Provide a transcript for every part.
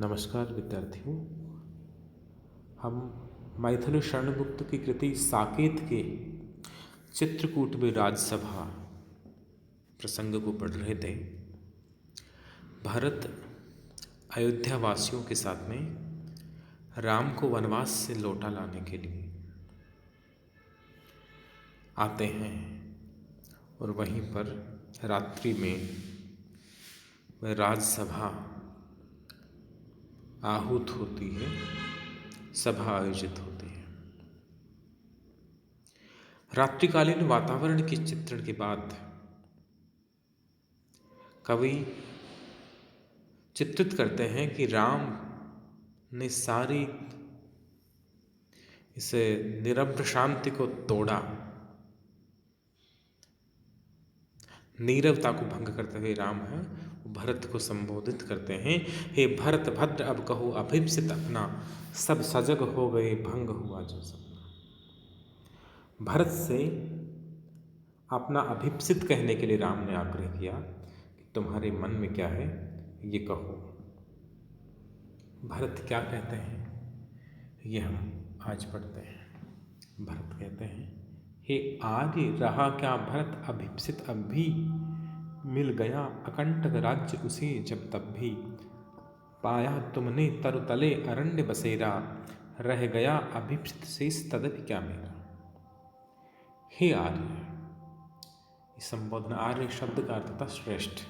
नमस्कार विद्यार्थियों। हम मैथिली शरणगुप्त की कृति साकेत के चित्रकूट में राजसभा प्रसंग को पढ़ रहे थे। भरत अयोध्या वासियों के साथ में राम को वनवास से लौटा लाने के लिए आते हैं और वहीं पर रात्रि में वह राजसभा आहूत होती है, सभा आयोजित होती है। रात्रिकालीन वातावरण के चित्रण के बाद कवि चित्रित करते हैं कि राम ने सारी इस निरभ्र शांति को तोड़ा। नीरवता को भंग करते हुए राम है भरत को संबोधित करते हैं, हे भरत भद्र अब कहो अभिप्सित अपना, सब सजग हो गए भंग हुआ जो सपना। भरत से अपना अभिप्सित कहने के लिए राम ने आग्रह किया कि तुम्हारे मन में क्या है ये कहो। भरत क्या कहते हैं ये हम आज पढ़ते हैं। भरत कहते हैं, हे आर्य रहा क्या भरत अभिप्सित अब भी, मिल गया अकंटक राज्य उसे जब तब भी, पाया तुमने तरुतले अरण्य बसेरा, रह गया अभिप्सित शेष तदपि क्या मेरा। हे आर्य, इस संबोधन आर्य शब्द का अर्थ था श्रेष्ठ,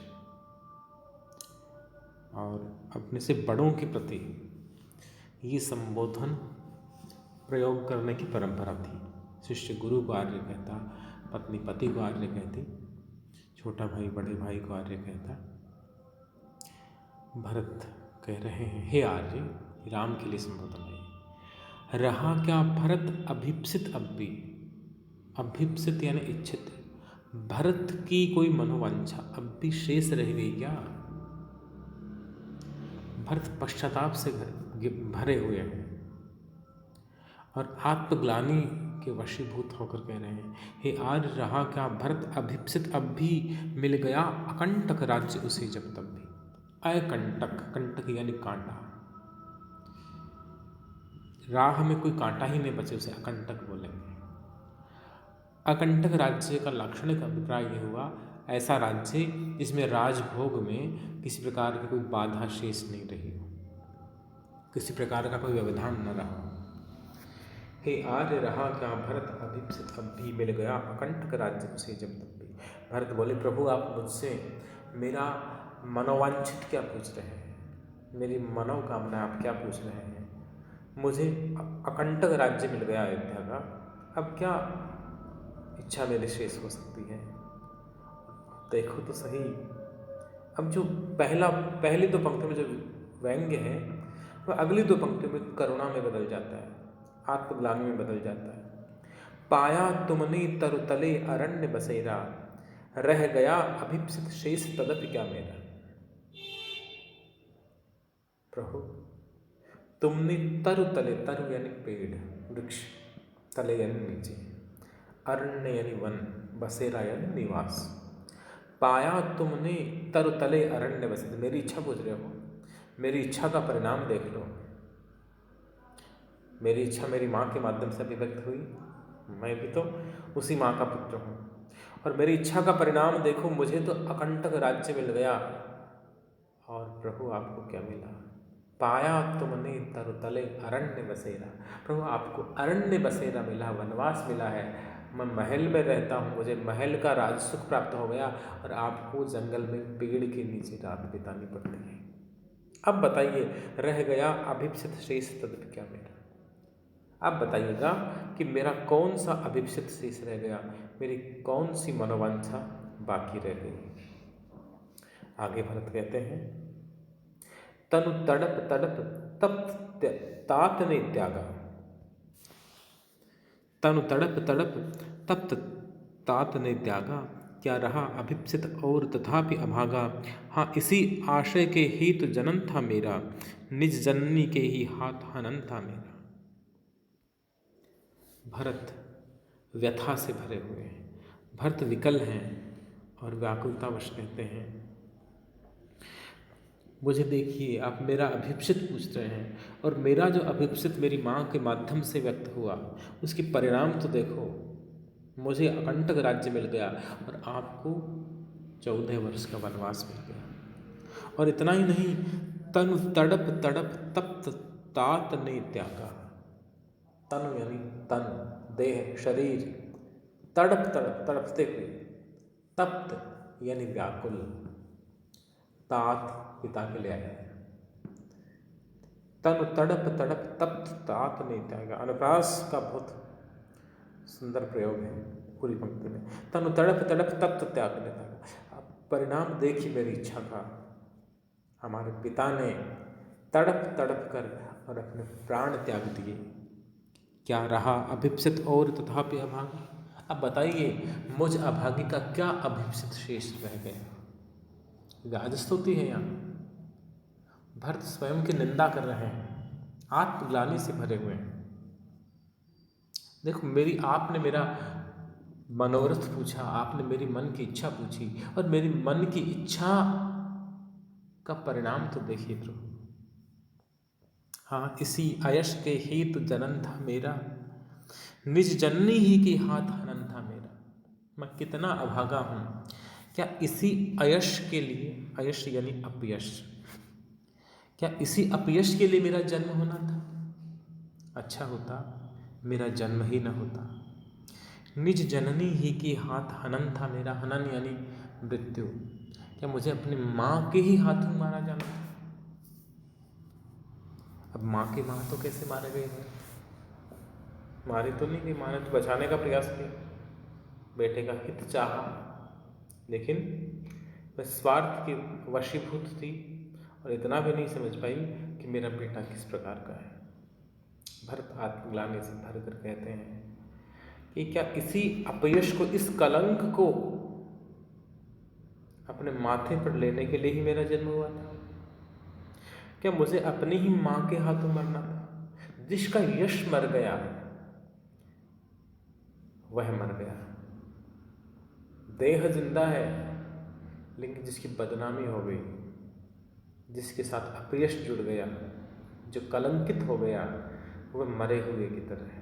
और अपने से बड़ों के प्रति ये संबोधन प्रयोग करने की परंपरा थी। शिष्य गुरु को आर्य कहता, पत्नी पति को आर्य कहती, छोटा भाई बड़े भाई को आर्य कहता। भरत कह रहे हैं, हे आर्य, राम के लिए संबोधन है। रहा क्या भरत अभिप्सित अब भी, अभिप्सित यानी इच्छित, भरत की कोई मनोवांछा अब भी शेष रह गई क्या। भरत पश्चाताप से भरे हुए हैं और आत्मग्लानि के वशीभूत होकर कह रहे हैं, हे आर्य रहा क्या भरत अभिप्सित अब भी, मिल गया अकंटक राज्य उसे जब तब भी। अकंटक, कंटक यानी कांटा, राह में कोई कांटा ही नहीं बचे उसे अकंटक बोलेंगे। अकंटक राज्य का लाक्षणिक अभिप्राय ये हुआ, ऐसा राज्य जिसमें राजभोग में किसी प्रकार की कोई बाधा शेष नहीं रही हो, किसी प्रकार का कोई व्यवधान न रहा। हे आर्य रहा क्या भरत अभिप्सित अब भी, मिल गया अकंटक राज्य उसे जब तब भी। भरत बोले, प्रभु आप मुझसे मेरा मनोवांछित क्या पूछ रहे हैं, मेरी मनोकामना आप क्या पूछ रहे हैं। मुझे अकंटक राज्य मिल गया अयोध्या का, अब क्या इच्छा मेरी शेष हो सकती है। देखो तो सही, अब जो पहली दो पंक्ति में जो व्यंग्य है वह अगली दो पंक्तियों में करुणा में बदल जाता है, आत्मग्लानि में बदल जाता है। पाया तुमने तरुतले अरण्य बसेरा, रह गया अभिप्सित शेष तदपि क्या मेरा। प्रभु तुमने तरुतले, तरु यानी पेड़ वृक्ष, तले यानी नीचे, अरण्य यानी वन, बसेरा यानी निवास। पाया तुमने तरुतले अरण्य बसेरा, मेरी इच्छा पूछ रहे हो, मेरी इच्छा का परिणाम देख लो। मेरी इच्छा मेरी माँ के माध्यम से अभिव्यक्त हुई, मैं भी तो उसी माँ का पुत्र हूँ, और मेरी इच्छा का परिणाम देखो, मुझे तो अकंटक राज्य मिल गया। और प्रभु आपको क्या मिला। पाया तुमने तरुतले अरण्य बसेरा, प्रभु आपको अरण्य बसेरा मिला, वनवास मिला है। मैं महल में रहता हूँ, मुझे महल का राज सुख प्राप्त हो गया, और आपको जंगल में पेड़ के नीचे रात बितानी पड़ती है। अब बताइए, रह गया अभिप्सित शेष तदपि क्या मेरा। अब बताइएगा कि मेरा कौन सा अभिप्सित शेष रह गया, मेरी कौन सी मनोवांछा बाकी रह गई। आगे भरत कहते हैं, तनु तड़प तड़प तप्त तात ने त्यागा, तनु तड़प तड़प तप्त तात ने त्यागा, क्या रहा अभिप्सित और तथापि अभागा। हाँ इसी आशय के हेतु जनन था मेरा, निज जननी के ही हाथ हनन था मेरा। भरत व्यथा से भरे हुए हैं, भरत विकल हैं और व्याकुलतावश कहते हैं, मुझे देखिए, आप मेरा अभिप्सित पूछ रहे हैं, और मेरा जो अभिप्सित मेरी माँ के माध्यम से व्यक्त हुआ, उसके परिणाम तो देखो। मुझे अकंटक राज्य मिल गया और आपको 14 वर्ष का वनवास मिल गया। और इतना ही नहीं, तनु तड़प तड़प तप्त तात ने त्यागा। तनु यानी तन, देह, शरीर, तड़प तड़प तड़पते हुए, तप्त यानी व्याकुल, तात पिता के लिए आया है। तनु तड़प तड़प तप्त तात ने त्यागा, अनुप्रास का बहुत सुंदर प्रयोग है पूरी पंक्ति में। तनु तड़प तड़प तप्त त्याग ने त्यागा। अब परिणाम देखिए मेरी इच्छा का। हमारे पिता ने तड़प तड़प कर और अपने प्राण त्याग दिए। क्या रहा अभिप्सित और तथापि अभागी। अब बताइए, मुझ अभागी का क्या अभिप्सित शेष रह गया। राजस्तुति है यहाँ। भरत स्वयं की निंदा कर रहे हैं, आत्मग्लानि से भरे हुए हैं। देखो, आपने मेरा मनोरथ पूछा, आपने मेरी मन की इच्छा पूछी, और मेरी मन की इच्छा का परिणाम तो देखिए प्रभु। हाँ, इसी अयश के हेतु जनन था मेरा, निज जननी ही के हाथ हनन था मेरा। मैं कितना अभागा हूँ। क्या इसी अयश के लिए, अयश यानी अपयश, क्या इसी अपयश के लिए मेरा जन्म होना था? अच्छा होता मेरा जन्म ही न होता। निज जननी ही के हाथ हनन था मेरा। हनन यानी मृत्यु। क्या मुझे अपनी माँ के ही हाथों मारा जाना था? अब माँ की माँ तो कैसे मारे गए हैं? मारी तो नहीं गई, माँ ने तो बचाने का प्रयास किया, बेटे का हित चाहा, लेकिन वह स्वार्थ की वशीभूत थी और इतना भी नहीं समझ पाई कि मेरा बेटा किस प्रकार का है। भरत आत्मग्लानि से भर कर कहते हैं कि क्या इसी अपयश को, इस कलंक को अपने माथे पर लेने के लिए ही मेरा जन्म हुआ था? क्या मुझे अपनी ही माँ के हाथों मरना था? जिसका यश मर गया वह मर गया। देह जिंदा है, लेकिन जिसकी बदनामी हो गई, जिसके साथ अपयश जुड़ गया, जो कलंकित हो गया, वह मरे हुए की तरह है।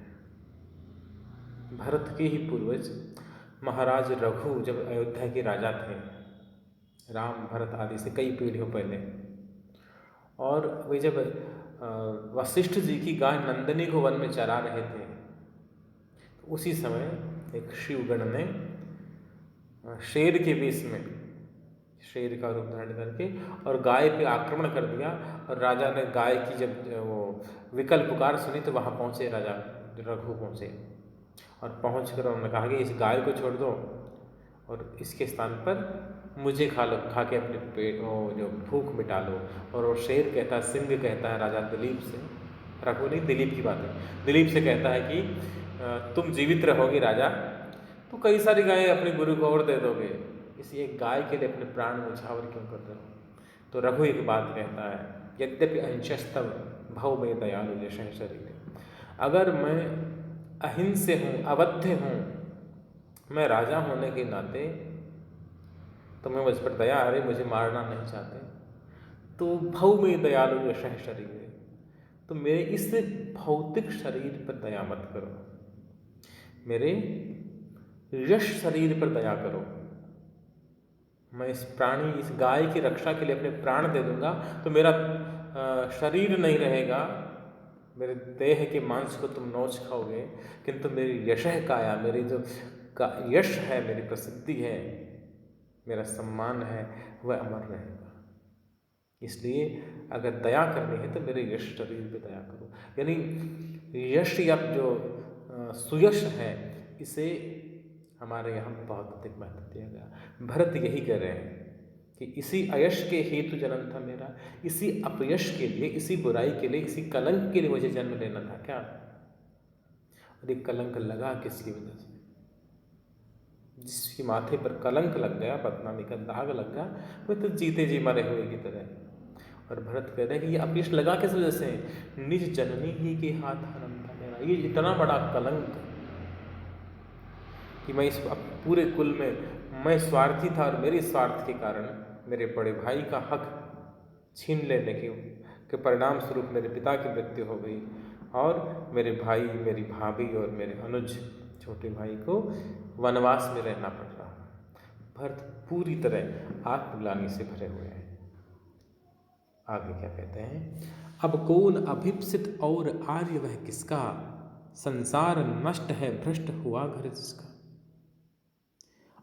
भरत के ही पूर्वज महाराज रघु जब अयोध्या के राजा थे, राम भरत आदि से कई पीढ़ियों पहले, और वे जब वशिष्ठ जी की गाय नंदिनी को वन में चरा रहे थे, तो उसी समय एक शिवगण ने शेर के वेश में, शेर का रूप धारण करके, और गाय पे आक्रमण कर दिया। और राजा ने गाय की जब वो विकल पुकार सुनी तो वहाँ पहुँचे, राजा रघु पहुँचे, और पहुँच कर उन्होंने कहा कि इस गाय को छोड़ दो और इसके स्थान पर मुझे खा लो, खा के अपने पेट वो जो भूख मिटा लो। और वो शेर कहता है, सिंह कहता है राजा दिलीप से, रघु नहीं दिलीप की बात है, दिलीप से कहता है कि तुम जीवित रहोगे राजा, तो कई सारी गायें अपने गुरु को और दे दोगे, इसी एक गाय के लिए अपने प्राण न्यौछावर क्यों कर रहे हो? तो रघु एक बात कहता है, यद्यपि अंशस्तव भव में दयालु यशः शरीर। अगर मैं अहिंसे हूँ, अवध्य हूँ, मैं राजा होने के नाते तुम्हें मुझ पर दया आ रही, मुझे मारना नहीं चाहते, तो भव में दयालु यशः शरीर, तो मेरे इस भौतिक शरीर पर दया मत करो, मेरे यश शरीर पर दया करो। मैं इस प्राणी, इस गाय की रक्षा के लिए अपने प्राण दे दूंगा, तो मेरा शरीर नहीं रहेगा, मेरे देह के मांस को तुम नोच खाओगे, किंतु मेरी यशः काया, मेरी जो यश है, मेरी प्रसिद्धि है, मेरा सम्मान है, वह अमर रहेगा। इसलिए अगर दया करनी है तो मेरे यश शरीर पे दया करो। यानी यश या जो सुयश है, इसे हमारे यहाँ बहुत अधिक महत्व दिया गया। भरत यही कह रहे हैं कि इसी अयश के हेतु जन्म था मेरा, इसी अपयश के लिए, इसी बुराई के लिए, इसी कलंक के लिए मुझे जन्म लेना था क्या? और एक कलंक लगा किसकी वजह से? जिसके माथे पर कलंक लग गया, बदनामी का दाग लग गया, वह तो जीते जी मरे हुए की तरह। और भरत कह रहे हैं कि ये अपयश लगा किस वजह से? निज जननी ही के हाथ हनन था मेरा। ये इतना बड़ा कलंक कि मैं इस पूरे कुल में मैं स्वार्थी था, और मेरे स्वार्थ के कारण मेरे बड़े भाई का हक छीन लेने के परिणाम स्वरूप मेरे पिता की मृत्यु हो गई और मेरे भाई, मेरी भाभी और मेरे अनुज छोटे भाई को वनवास में रहना पड़ रहा। भरत पूरी तरह आत्मग्लानि से भरे हुए हैं। आगे क्या कहते हैं, अब कौन अभिप्सित और आर्य वह किसका, संसार नष्ट है भ्रष्ट हुआ घर जिसका।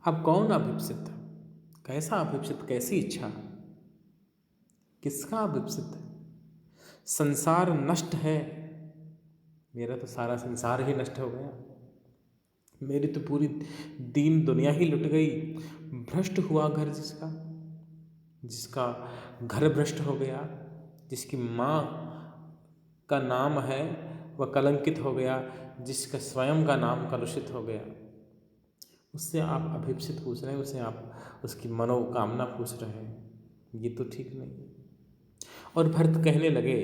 अब कौन अभिप्सित, कैसा अभिप्सित, कैसी इच्छा, किसका अभिप्सित, संसार नष्ट है, मेरा तो सारा संसार ही नष्ट हो गया, मेरी तो पूरी दीन दुनिया ही लुट गई। भ्रष्ट हुआ घर जिसका, जिसका घर भ्रष्ट हो गया, जिसकी माँ का नाम है वह कलंकित हो गया, जिसका स्वयं का नाम कलुषित हो गया, उससे आप अभिप्सित पूछ रहे हैं, उससे आप उसकी मनोकामना पूछ रहे हैं, ये तो ठीक नहीं। और भरत कहने लगे,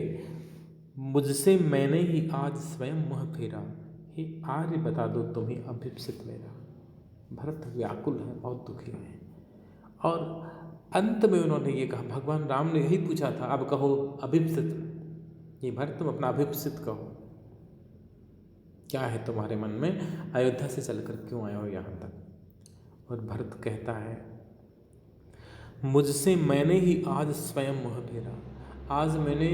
मुझसे मैंने ही आज स्वयं मुँह फेरा, हे आर्य बता दो तुम ही अभिप्सित मेरा। भरत व्याकुल है, बहुत दुखी है। और अंत में उन्होंने ये कहा, भगवान राम ने यही पूछा था, अब कहो अभिप्सित। ये भरत तुम अपना अभिप्सित कहो, क्या है तुम्हारे मन में, अयोध्या से चलकर क्यों आए हो यहाँ तक। और भरत कहता है, मुझसे मैंने ही आज स्वयं मुँह फेरा, आज मैंने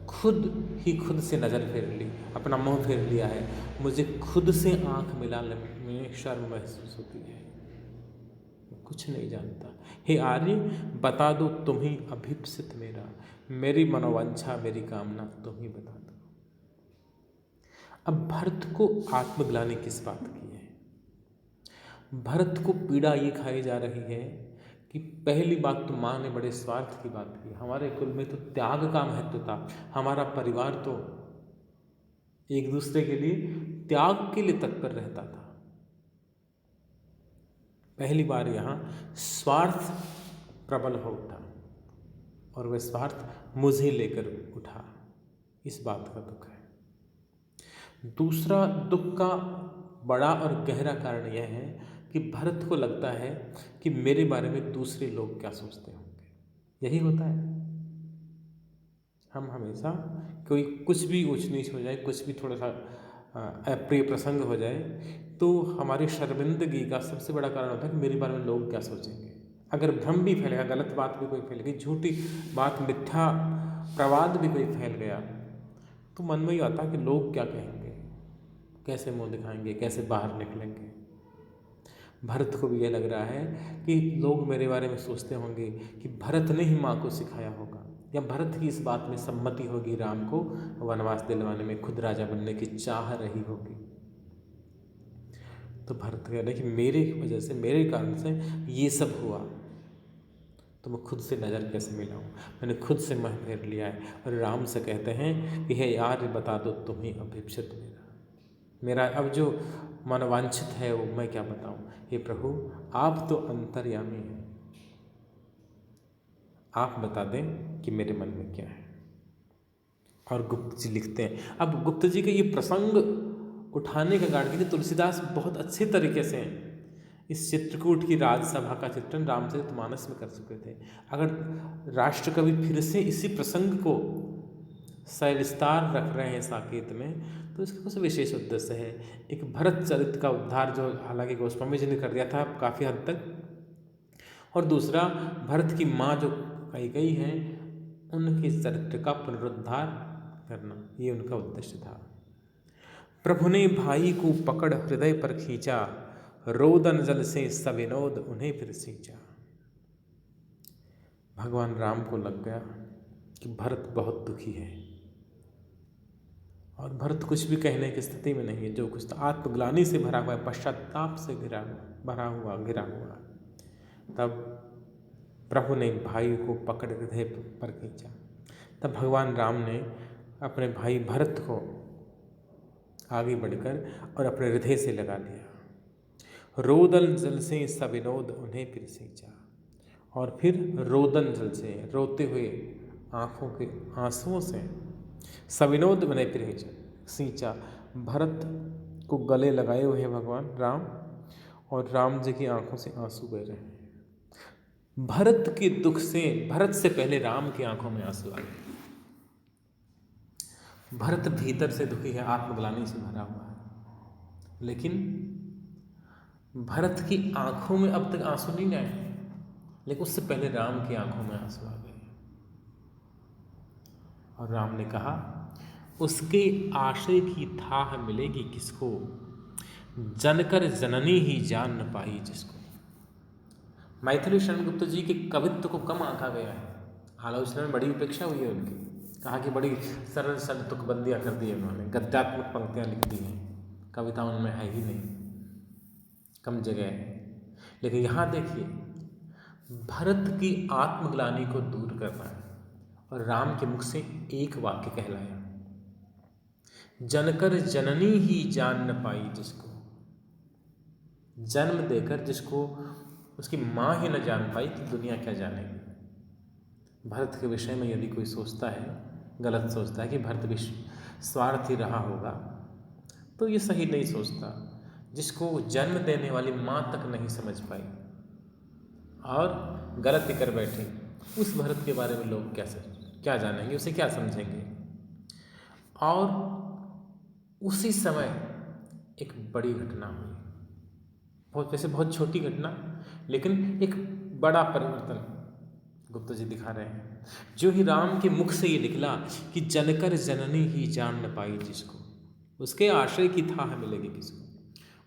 खुद ही खुद से नज़र फेर ली, अपना मुँह फेर लिया है, मुझे खुद से आँख मिलाने में शर्म महसूस होती है, कुछ नहीं जानता। हे आर्य बता दो तुम ही अभिप्सित मेरा, मेरी मनोवांछा मेरी कामना तुम ही बता दो। अब भरत को आत्मग्लानि किस बात की है, भरत को पीड़ा ये खाई जा रही है कि पहली बात तो माँ ने बड़े स्वार्थ की बात की, हमारे कुल में तो त्याग का महत्व था, हमारा परिवार तो एक दूसरे के लिए त्याग के लिए तत्पर रहता था। पहली बार यहाँ स्वार्थ प्रबल हो उठा और वह स्वार्थ मुझे लेकर उठा, इस बात का दुख है। दूसरा दुख का बड़ा और गहरा कारण यह है कि भरत को लगता है कि मेरे बारे में दूसरे लोग क्या सोचते होंगे। यही होता है, हम हमेशा कोई कुछ भी ऊंच नीच हो जाए, कुछ भी थोड़ा सा अप्रिय प्रसंग हो जाए, तो हमारी शर्मिंदगी का सबसे बड़ा कारण होता है कि मेरे बारे में लोग क्या सोचेंगे। अगर भ्रम भी फैलेगा, गलत बात भी कोई फैल गई, झूठी बात, मिथ्या प्रवाद भी कोई फैल गया, तो मन में ही आता है कि लोग क्या कहेंगे, कैसे मुँह दिखाएंगे, कैसे बाहर निकलेंगे। भरत को भी यह लग रहा है कि लोग मेरे बारे में सोचते होंगे कि भरत ने ही माँ को सिखाया होगा, या भरत की इस बात में सम्मति होगी राम को वनवास दिलवाने में, खुद राजा बनने की चाह रही होगी। तो भरत कह रहे कि मेरे वजह से, मेरे कारण से ये सब हुआ, तो मैं खुद से नज़र कैसे मिलाऊं, मैंने खुद से मुँह फेर लिया है। और राम से कहते हैं कि हे यार बता दो तुम ही अभिप्सित मेरा अब जो मनोवांछित है वो मैं क्या बताऊं। हे प्रभु आप तो अंतर्यामी हैं, आप बता दें कि मेरे मन में क्या है। और गुप्त जी लिखते हैं, अब गुप्त जी के ये प्रसंग उठाने का कारण कि तुलसीदास बहुत अच्छे तरीके से इस चित्रकूट की राजसभा का चित्रण रामचरितमानस में कर चुके थे। अगर राष्ट्रकवि फिर से इसी प्रसंग को सविस्तार रख रहे हैं साकेत में, तो इसका कुछ विशेष उद्देश्य है। एक भरत चरित का उद्धार, जो हालांकि गोस्वामी जी ने कर दिया था काफ़ी हद तक, और दूसरा भरत की माँ जो कैकेयी है उनके चरित्र का पुनरुद्धार करना, ये उनका उद्देश्य था। प्रभु ने भाई को पकड़ हृदय पर खींचा, रोदन जल से सविनोद उन्हें फिर सींचा। भगवान राम को लग गया कि भरत बहुत दुखी है, और भरत कुछ भी कहने की स्थिति में नहीं है, जो कुछ आत्मग्लानि से भरा हुआ है, पश्चाताप से घिरा हुआ। तब प्रभु ने भाई को पकड़ हृदय पर खींचा। तब भगवान राम ने अपने भाई भरत को आगे बढ़कर और अपने हृदय से लगा लिया। रोदन जल से सविनोद उन्हें फिर सींचा, और फिर रोदन जल से, रोते हुए आँखों के आंसुओं से, सविनोद उन्हें फिर सींचा। भरत को गले लगाए हुए हैं भगवान राम, और राम जी की आंखों से आंसू बह रहे हैं। भरत के दुख से, भरत से पहले राम की आंखों में आंसू आ गए। भरत भीतर से दुखी है, आत्मग्लानि से भरा हुआ है, लेकिन भरत की आंखों में अब तक आंसू नहीं आए, लेकिन उससे पहले राम की आंखों में आंसू आ गए। और राम ने कहा, उसके आशय की थाह मिलेगी किसको, जनकर जननी ही जान न पाई जिसको। मैथिली शरण गुप्त जी के कवित्व को कम आंका गया है, आलोचना में बड़ी उपेक्षा हुई है उनकी। कहा कि बड़ी सरल सरल तुकबंदियाँ कर दी है उन्होंने, गद्यात्मक पंक्तियाँ लिख दी हैं, कविता उनमें है ही नहीं, कम जगह है। लेकिन यहाँ देखिए, भरत की आत्मग्लानि को दूर करना है और राम के मुख से एक वाक्य कहलाया, जनकर जननी ही जान न पाई जिसको। जन्म देकर जिसको उसकी माँ ही न जान पाई तो दुनिया क्या जानेगी। भरत के विषय में यदि कोई सोचता है, गलत सोचता है कि भरत भी स्वार्थी रहा होगा, तो ये सही नहीं सोचता। जिसको जन्म देने वाली माँ तक नहीं समझ पाई और गलती कर बैठे, उस भरत के बारे में लोग क्या जानेंगे, उसे क्या समझेंगे। और उसी समय एक बड़ी घटना हुई, बहुत छोटी घटना, लेकिन एक बड़ा परिवर्तन गुप्त जी दिखा रहे हैं। जो ही राम के मुख से ये निकला कि जनकर जननी ही जान न पाई जिसको, उसके आशय की थाह मिलेगी किसको।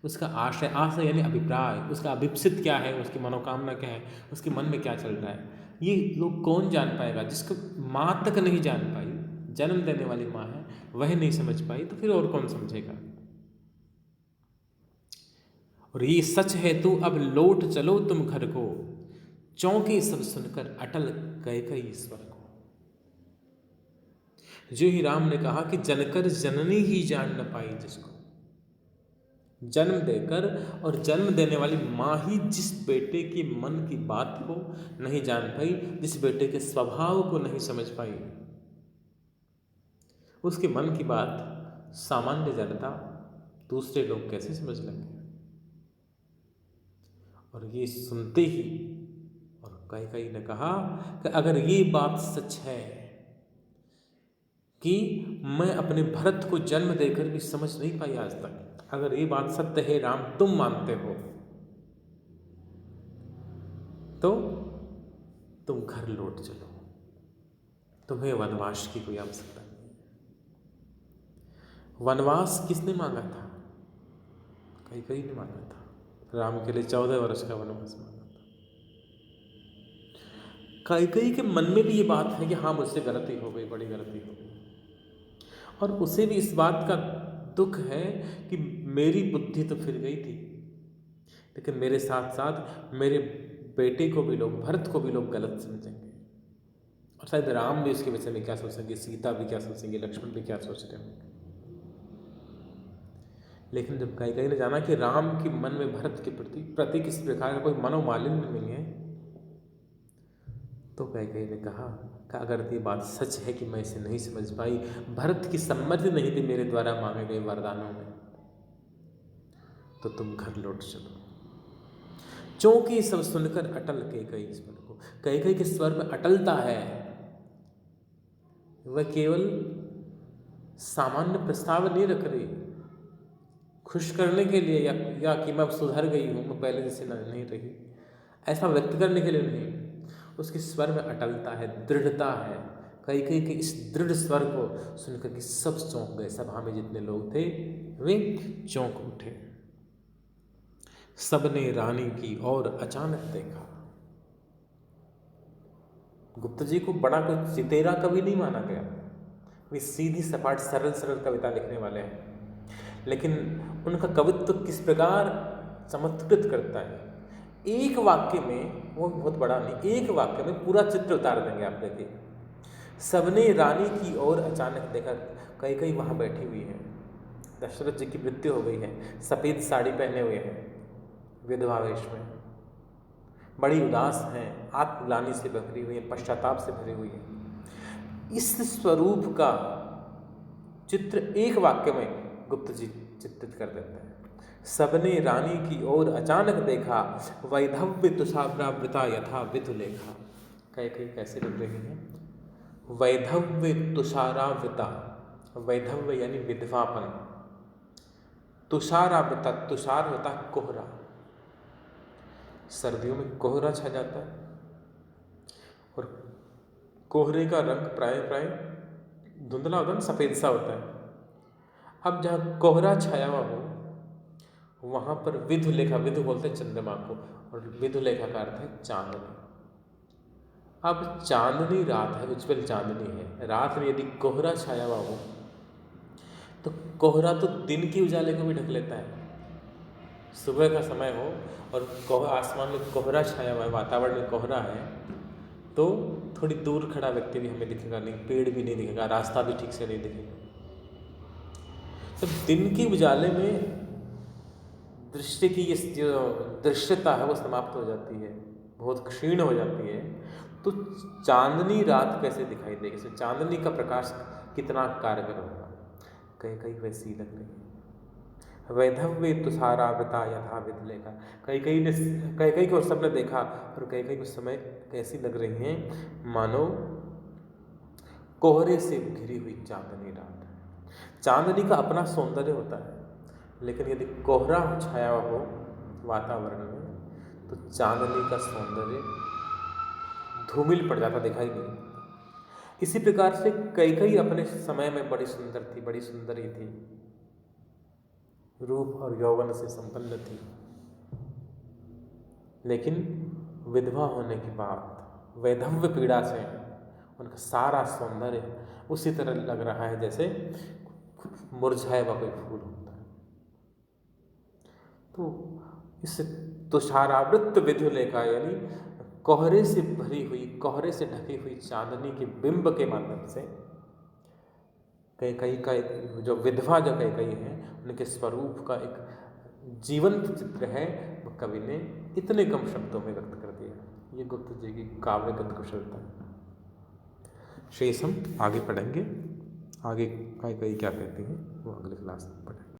उसका आशय यानी अभिप्राय, उसका अभिप्सित क्या है, उसकी मनोकामना क्या है, उसके मन में क्या चल रहा है, ये लोग कौन जान पाएगा। जिसको माँ तक नहीं जान पाई, जन्म देने वाली माँ है, वह नहीं समझ पाई, तो फिर और कौन समझेगा। और ये सच है तो अब लौट चलो तुम घर को, चौंके सब सुनकर अटल कैकई स्वर को। जो ही राम ने कहा कि जनकर जननी ही जान न पाई जिसको, जन्म देकर और जन्म देने वाली माँ ही जिस बेटे के मन की बात को नहीं जान पाई, जिस बेटे के स्वभाव को नहीं समझ पाई, उसके मन की बात सामान्य जनता, दूसरे लोग कैसे समझ लेंगे। और ये सुनते ही और कैकेयी ने कहा कि अगर ये बात सच है कि मैं अपने भरत को जन्म देकर भी समझ नहीं पाई आज तक, अगर ये बात सत्य है, राम तुम मानते हो, तो तुम घर लौट चलो, तुम्हें वनवास की कोई आवश्यकता नहीं। वनवास किसने मांगा था? कैकेयी ने मांगा था। राम के लिए 14 वर्ष का वनवास मांगा था। कैकेयी के मन में भी ये बात है कि हाँ, मुझसे गलती हो गई, बड़ी गलती हो गई, और उसे भी इस बात का दुख है कि मेरी बुद्धि तो फिर गई थी, लेकिन मेरे साथ साथ मेरे बेटे को भी लोग, भरत को भी लोग गलत समझेंगे। और शायद राम भी इसके विषय में क्या सोचेंगे, सीता भी क्या सोचेंगे, लक्ष्मण भी क्या सोच रहे होंगे। लेकिन जब कैकेयी ने जाना कि राम के मन में भरत के प्रति किसी प्रकार का कोई मनोमालिन्य नहीं है, तो कैकेयी ने कहा कि अगर ये बात सच है कि मैं इसे नहीं समझ पाई, भरत की सम्मति नहीं थी मेरे द्वारा मांगे गए वरदानों में, तो तुम घर लौट चलो। चौंकी सब सुनकर अटल कैकेयी स्वर को। कैकेयी के स्वर में अटलता है, वह केवल सामान्य प्रस्ताव नहीं रख रही खुश करने के लिए या कि मैं अब सुधर गई हूँ, मैं पहले जैसे नहीं रही, ऐसा व्यक्त करने के लिए नहीं। उसके स्वर में अटलता है, दृढ़ता है। कैकेयी के इस दृढ़ स्वर को सुनकर के सब चौंक गए, सभा में जितने लोग थे वे चौंक उठे। सबने रानी की ओर अचानक देखा। गुप्त जी को बड़ा कोई चितेरा कवि नहीं माना गया, वे सीधी सपाट सरल सरल कविता लिखने वाले हैं, लेकिन उनका कवित्व किस प्रकार चमत्कृत करता है। एक वाक्य में, वो बहुत बड़ा नहीं, एक वाक्य में पूरा चित्र उतार देंगे आप। देखिए, सबने रानी की ओर अचानक देखा। कैकेयी वहाँ बैठी हुई है, दशरथ जी की मृत्यु हो गई है, सफ़ेद साड़ी पहने हुए हैं, विधवा वेश में, बड़ी उदास हैं, आत्मग्लानि से भरी हुई है, पश्चाताप से भरी हुई है। इस स्वरूप का चित्र एक वाक्य में गुप्त जी चित्रित कर देते हैं। सबने रानी की ओर अचानक देखा, वैधव्य तुषारावृता यथा विधुलेखा। कैकेयी कैसे लग रही है? वैधव्य तुषारावृता, वैधव्य यानी विधवापन, तुषारावृता, तुषार होता है कोहरा, सर्दियों में कोहरा छा जाता है और कोहरे का रंग प्राय प्राय धुंधला होता है, सफ़ेद सा होता है। अब जहाँ कोहरा छाया हुआ हो वहाँ पर विधुलेखा, विधु बोलते हैं चंद्रमा को, और विधुलेखा का अर्थ है चांदनी। अब चांदनी रात है, उज्जवल चांदनी है, रात में यदि कोहरा छाया हुआ हो तो कोहरा तो दिन की उजाले को भी ढक लेता है। सुबह का समय हो और आसमान में कोहरा छाया हुआ है, वातावरण में कोहरा है, तो थोड़ी दूर खड़ा व्यक्ति भी हमें दिखेगा नहीं, पेड़ भी नहीं दिखेगा, रास्ता भी ठीक से नहीं दिखेगा। तो दिन की उजाले में दृष्टि की ये जो दृश्यता है वो समाप्त हो जाती है, बहुत क्षीण हो जाती है। तो चांदनी रात कैसे दिखाई देगी, इसमें चांदनी का प्रकाश कितना कारगर होगा। कैकेयी वैसी लग रही है। वैधव्य तुषारावृता यथा विधुलेखा, कैकेयी को सबने देखा और कैकेयी उस समय कैसी लग रही हैं, मानो कोहरे से घिरी हुई चांदनी रात। चांदनी का अपना सौंदर्य होता है, लेकिन यदि कोहरा छाया हुआ हो वातावरण में तो चांदनी का सौंदर्य धूमिल पड़ जाता, दिखाई नहीं देता। इसी प्रकार से कैकेयी अपने समय में बड़ी सुंदर थी, बड़ी सुंदरी थी, रूप और यौवन से संपन्न थी, लेकिन विधवा होने के बाद वैधव्य पीड़ा से उनका सारा सौंदर्य उसी तरह लग रहा है जैसे मुरझाया हुआ कोई फूल होता है। तो इस तुषारावृत विधुलेखा यानी कोहरे से भरी हुई, कोहरे से ढकी हुई चांदनी के बिंब के माध्यम से कैकेयी का जो विधवा जो कैकेयी है उनके स्वरूप का एक जीवंत चित्र है, वो कवि ने इतने कम शब्दों में व्यक्त कर दिया। ये गुप्त जी की काव्यगत कुशलता है। शेष हम आगे पढ़ेंगे, आगे कैकेयी क्या कहती है वो अगले क्लास में पढ़ेंगे।